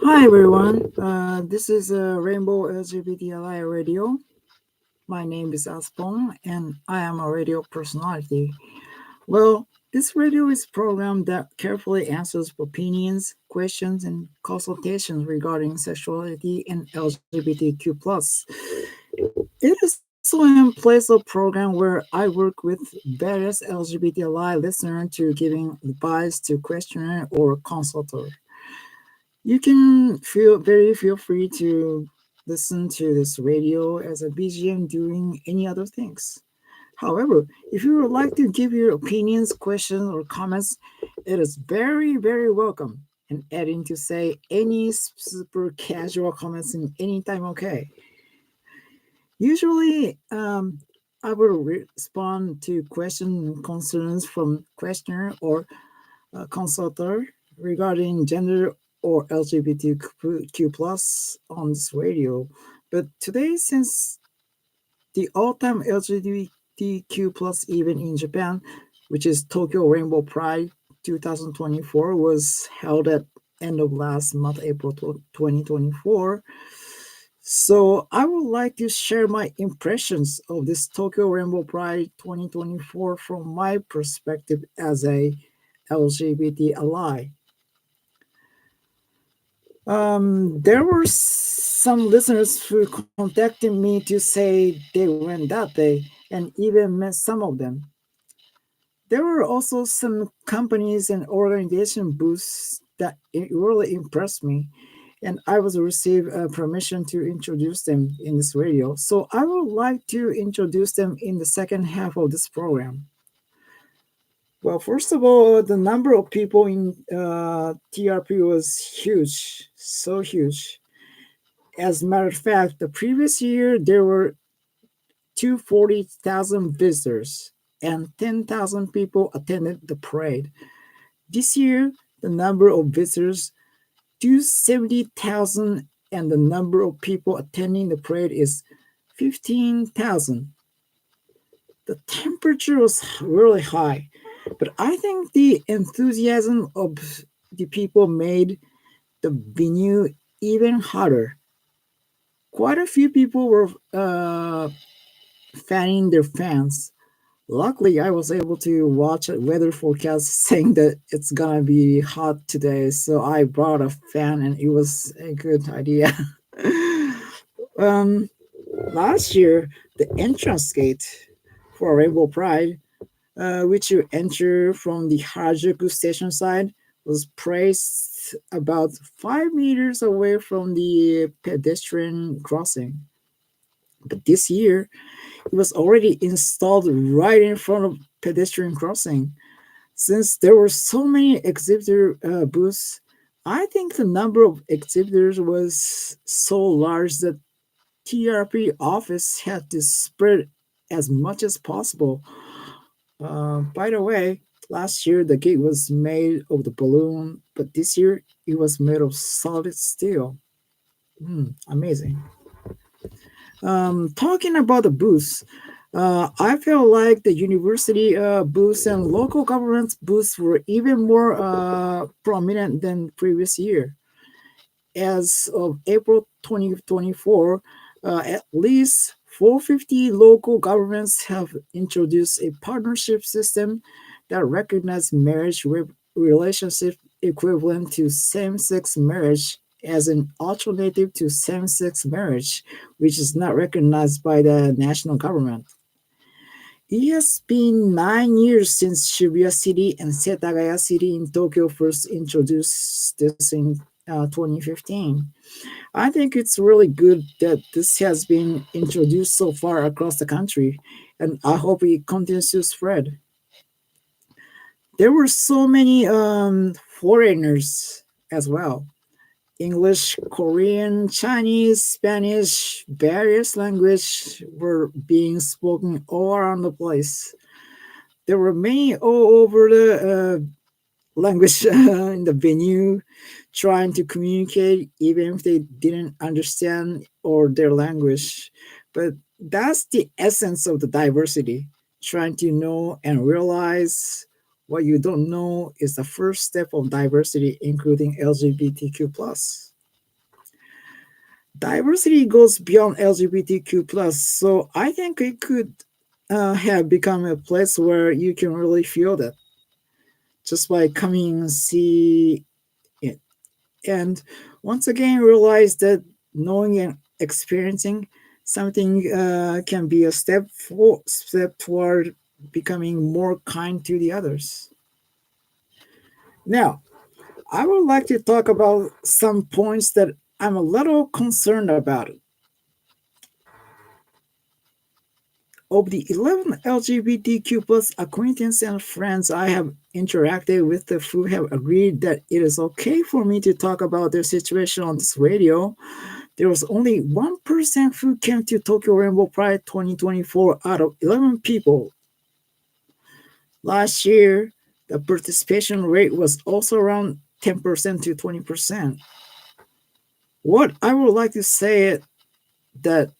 Hi everyone, this is Rainbow LGBT-Ally Radio. My name is Aspong and I am a radio personality. Well, this radio is a program that carefully answers opinions, questions, and consultations regarding sexuality and LGBTQ+. It is also in place of program where I work with various LGBT-Ally listeners to giving advice to questioner or consultant. You can feel free to listen to this radio as a BGM doing any other things. However, if you would like to give your opinions, questions, or comments, it is very welcome. And adding to say any super casual comments in any time, okay. Usually, I will respond to questions and concerns from questioner or consultant regarding gender or LGBTQ plus on this radio. But today, since the all-time LGBTQ plus event in Japan, which is Tokyo Rainbow Pride 2024, was held at end of last month, April 2024. So I would like to share my impressions of this Tokyo Rainbow Pride 2024 from my perspective as a LGBT ally. There were some listeners who contacted me to say they went that day and even met some of them. There were also some companies and organization booths that it really impressed me, and I was received permission to introduce them in this radio. So I would like to introduce them in the second half of this program. Well, first of all, the number of people in TRP was huge, so huge. As a matter of fact, the previous year there were 240,000 visitors and 10,000 people attended the parade. This year, the number of visitors 270,000 and the number of people attending the parade is 15,000. The temperature was really high, but I think the enthusiasm of the people made the venue even hotter. Quite a few people were fanning their fans. Luckily, I was able to watch a weather forecast saying that it's gonna be hot today, so I brought a fan and it was a good idea. um, Last year, the entrance gate for Rainbow Pride, which you enter from the Harajuku station side, was placed about 5 meters away from the pedestrian crossing. But this year, it was already installed right in front of pedestrian crossing. Since there were so many exhibitor booths, I think the number of exhibitors was so large that TRP office had to spread as much as possible. By the way, last year the gate was made of the balloon, but this year it was made of solid steel. Amazing. Talking about the booths, I feel like the university booths and local government booths were even more prominent than previous year. As of April 2024, at least 450 local governments have introduced a partnership system that recognizes marriage relationship equivalent to same-sex marriage as an alternative to same-sex marriage, which is not recognized by the national government. It has been 9 years since Shibuya City and Setagaya City in Tokyo first introduced this in 2015. I think it's really good that this has been introduced so far across the country, and I hope it continues to spread. There were so many foreigners as well. English, Korean, Chinese, Spanish, various languages were being spoken all around the place. There were many all over the language in the venue trying to communicate even if they didn't understand or their language. But that's the essence of the diversity. Trying to know and realize what you don't know is the first step of diversity, including LGBTQ plus. Diversity goes beyond LGBTQ plus, so I think it could have become a place where you can really feel that just by coming and see it. And once again, realize that knowing and experiencing something can be a step toward becoming more kind to the others. Now, I would like to talk about some points that I'm a little concerned about. Of the 11 LGBTQ plus acquaintances and friends I have interacted with who have agreed that it is okay for me to talk about their situation on this radio, there was only one person who came to Tokyo Rainbow Pride 2024 out of 11 people. Last year, the participation rate was also around 10% to 20%. What I would like to say that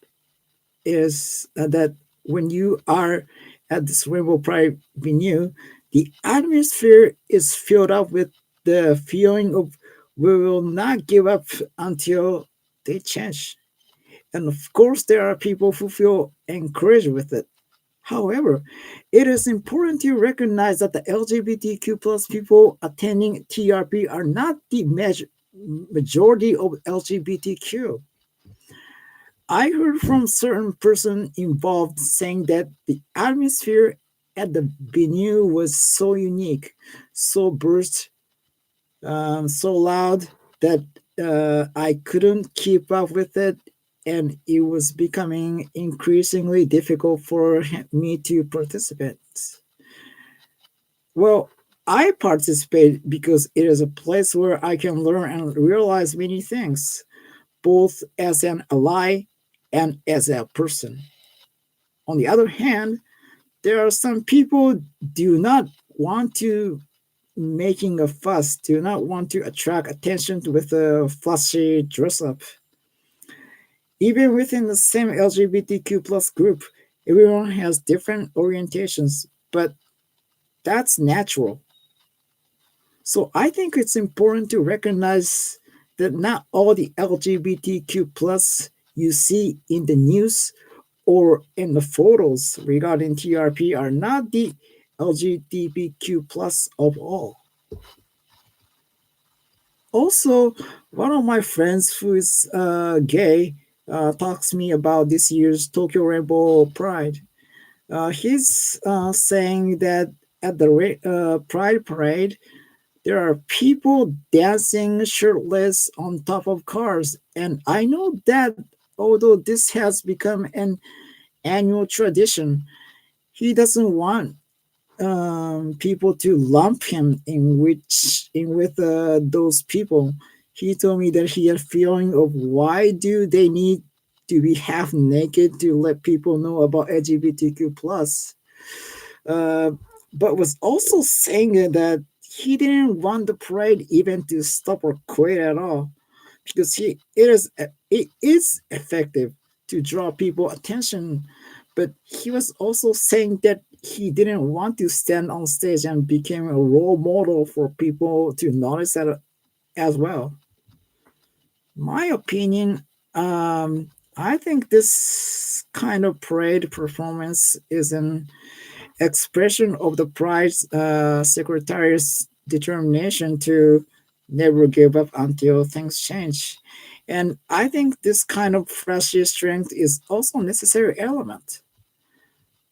is that when you are at this Rainbow Pride venue, the atmosphere is filled up with the feeling of we will not give up until they change. And of course, there are people who feel encouraged with it. However, it is important to recognize that the LGBTQ plus people attending TRP are not the majority of LGBTQ. I heard from certain person involved saying that the atmosphere at the venue was so unique, so burst, so loud that I couldn't keep up with it, and it was becoming increasingly difficult for me to participate. Well, I participate because it is a place where I can learn and realize many things, both as an ally and as a person. On the other hand, there are some people do not want to making a fuss, do not want to attract attention with a flashy dress up. Even within the same LGBTQ plus group, everyone has different orientations, but that's natural. So I think it's important to recognize that not all the LGBTQ plus you see in the news or in the photos regarding TRP are not the LGBTQ plus of all. Also, one of my friends who is gay talks to me about this year's Tokyo Rainbow Pride. He's saying that at the Pride Parade, there are people dancing shirtless on top of cars. And I know that although this has become an annual tradition, he doesn't want people to lump him in with those people. He told me that he had feeling of why do they need to be half naked to let people know about LGBTQ plus, uh, but was also saying that he didn't want the parade even to stop or quit at all because it is effective to draw people attention, but he was also saying that he didn't want to stand on stage and became a role model for people to notice that as well. My opinion, I think this kind of parade performance is an expression of the pride's secretary's determination to never give up until things change. And I think this kind of flashy strength is also a necessary element.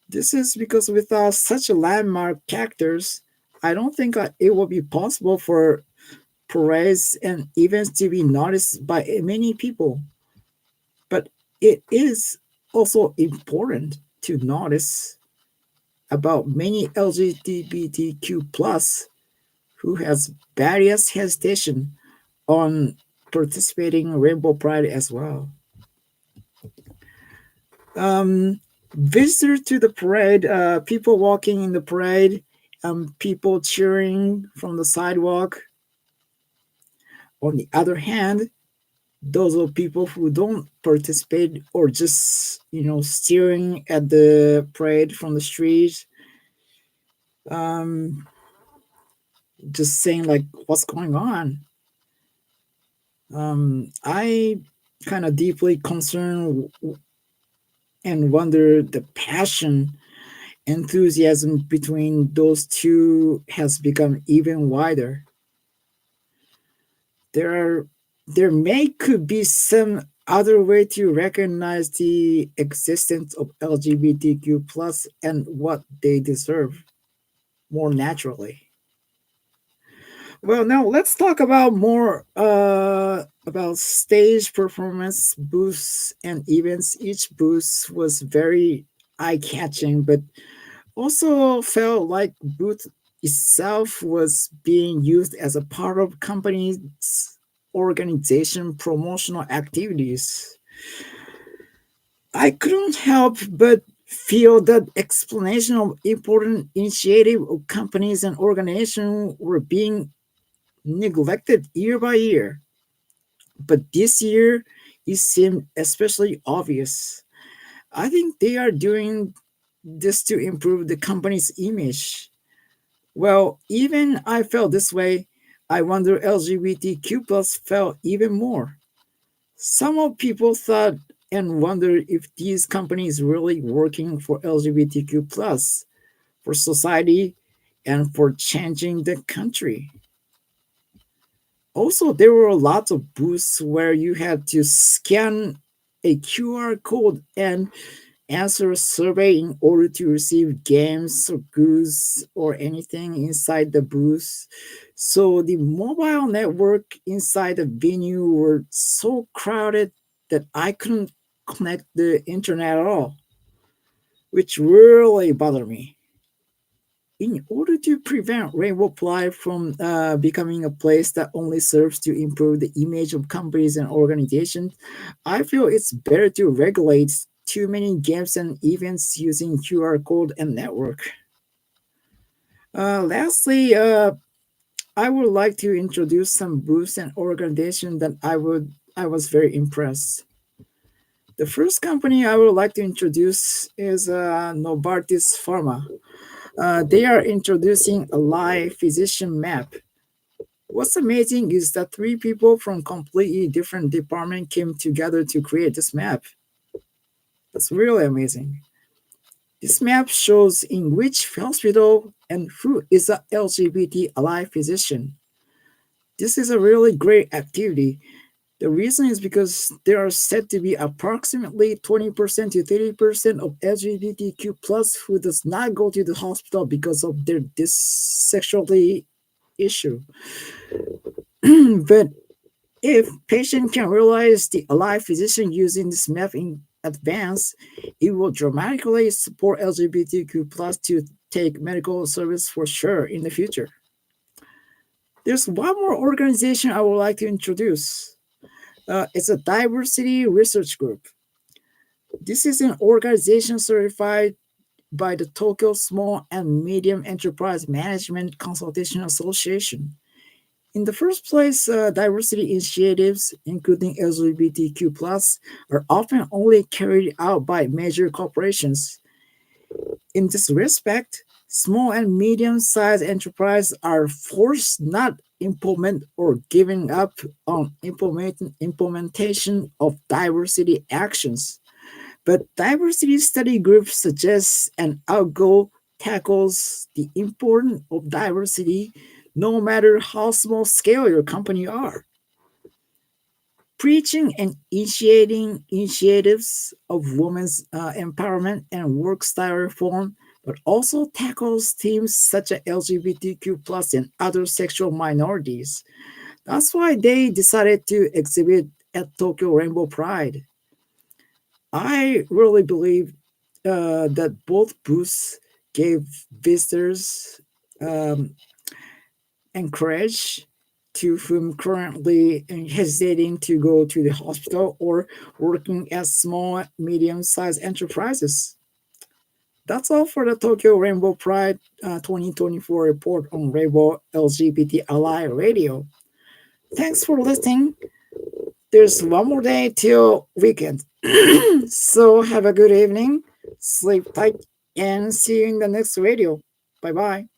This is because without such landmark characters, I don't think it will be possible for parades and events to be noticed by many people. But it is also important to notice about many LGBTQ plus who has various hesitation on participating in Rainbow Pride as well. Um, Visitors to the parade, people walking in the parade, people cheering from the sidewalk. On the other hand, those are people who don't participate or just staring at the parade from the street, um, just saying like, "What's going on?" I kind of deeply concerned and wonder the passion, enthusiasm between those two has become even wider. There are there may could be some other way to recognize the existence of LGBTQ plus and what they deserve more naturally. Well, now let's talk about more about stage performance booths and events. Each booth was very eye-catching, but also felt like booth itself was being used as a part of company's organization promotional activities. I couldn't help but feel that explanation of important initiative of companies and organizations were being neglected year by year. But this year, it seemed especially obvious. I think they are doing this to improve the company's image. Well, even I felt this way. I wonder LGBTQ plus felt even more. Some of people thought and wondered if these companies really working for LGBTQ plus, for society, and for changing the country. Also, there were lots of booths where you had to scan a QR code and answer a survey in order to receive games or goods or anything inside the booth. So the mobile network inside the venue were so crowded that I couldn't connect the internet at all, which really bothered me. In order to prevent Rainbow Pride from becoming a place that only serves to improve the image of companies and organizations, I feel it's better to regulate too many games and events using QR code and network. Lastly, I would like to introduce some booths and organizations that I was very impressed. The first company I would like to introduce is Novartis Pharma. They are introducing a live physician map. What's amazing is that three people from completely different departments came together to create this map. That's really amazing. This map shows in which hospital and who is a LGBT-Ally physician. This is a really great activity. The reason is because there are said to be approximately 20% to 30% of LGBTQ plus who does not go to the hospital because of their this sexuality issue. But if patient can realize the alive physician using this map in advance, it will dramatically support LGBTQ plus to take medical service for sure in the future. There's one more organization I would like to introduce. It's a diversity research group. This is an organization certified by the Tokyo Small and Medium Enterprise Management Consultation Association. In the first place, diversity initiatives, including LGBTQ, are often only carried out by major corporations. In this respect, small and medium sized enterprises are forced not implement or giving up on implementation of diversity actions. But diversity study groups suggest an outgo tackles the importance of diversity no matter how small scale your company are. Preaching and initiating initiatives of women's empowerment and work style reform, but also tackles themes such as LGBTQ plus and other sexual minorities. That's why they decided to exhibit at Tokyo Rainbow Pride. I really believe that both booths gave visitors um, encourage to whom currently hesitating to go to the hospital or working at small, medium-sized enterprises. That's all for the Tokyo Rainbow Pride 2024 report on Rainbow LGBT Ally Radio. Thanks for listening. There's one more day till weekend. So have a good evening, sleep tight, and see you in the next radio. Bye bye.